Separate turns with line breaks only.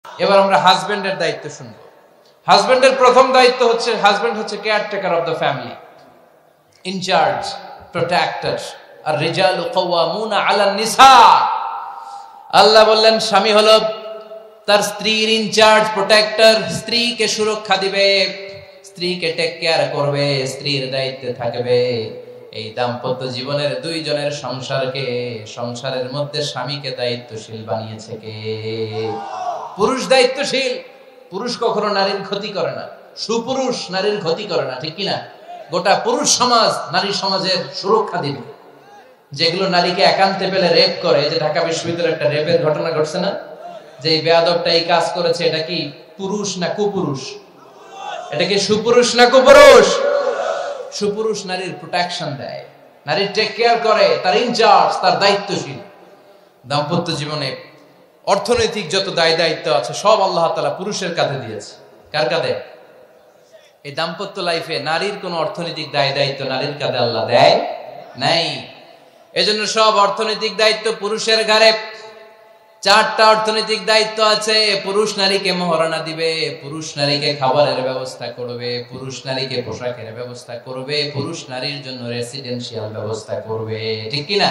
এবার আমরা হাজবেন্ডের দায়িত্ব শুনবো। হাজবেন্ডের প্রথম দায়িত্ব হচ্ছে, হাজবেন্ড হচ্ছে caretaker of the family, in charge, protector. আর রিজালু কাওয়ামুনা আলান নিসা। আল্লাহ বললেন স্বামী হলো তার স্ত্রীর ইনচার্জ, প্রোটেক্টর। স্ত্রীকে সুরক্ষা দিবে, স্ত্রীকে টেক কেয়ার করবে, স্ত্রীর দায়িত্বে থাকবে। এই দাম্পত্য জীবনের দুইজনের সংসারকে, সংসারের মধ্যে স্বামীকে দায়িত্বশীল বানিয়েছে কে? পুরুষ দায়িত্বশীল। পুরুষ কখনো নারীর ক্ষতি করে না, সুপুরুষ নারীর ক্ষতি করে না, ঠিক কিনা? গোটা পুরুষ সমাজ নারী সমাজের সুরক্ষা দিবে। যেগুলো নারীকে একান্তে পেলে রেপ করে, যে ঢাকা বিশ্ববিদ্যালয়ে একটা রেপের ঘটনা ঘটছে না, যে এই বেয়াদবটা এই কাজ করেছে, এটা কি পুরুষ না কুপুরুষ? এটা কি সুপুরুষ না কুপুরুষ? সুপুরুষ নারীর প্রোটেকশন দেয়, নারীর টেক কেয়ার করে, তার ইনচার্জ, তার দায়িত্বশীল। দাম্পত্য জীবনে অর্থনৈতিক যত দায় দায়িত্ব আছে সব আল্লাহ তাআলা পুরুষের কাঁধে দিয়েছে। কার কাঁধে? এই দাম্পত্য লাইফে নারীর কোনো অর্থনৈতিক দায় দায়িত্ব নারীর কাঁধে আল্লাহ দেয় নাই। এজন্য সব অর্থনৈতিক দায়িত্ব পুরুষের ঘাড়ে। 4টা অর্থনৈতিক দায়িত্ব আছে। পুরুষ নারীকে মহারণা দিবে, পুরুষ নারীকে খাবারের ব্যবস্থা করবে, পুরুষ নারীকে পোশাকের ব্যবস্থা করবে, পুরুষ নারীর জন্য রেসিডেন্সিয়াল ব্যবস্থা করবে, ঠিক কিনা?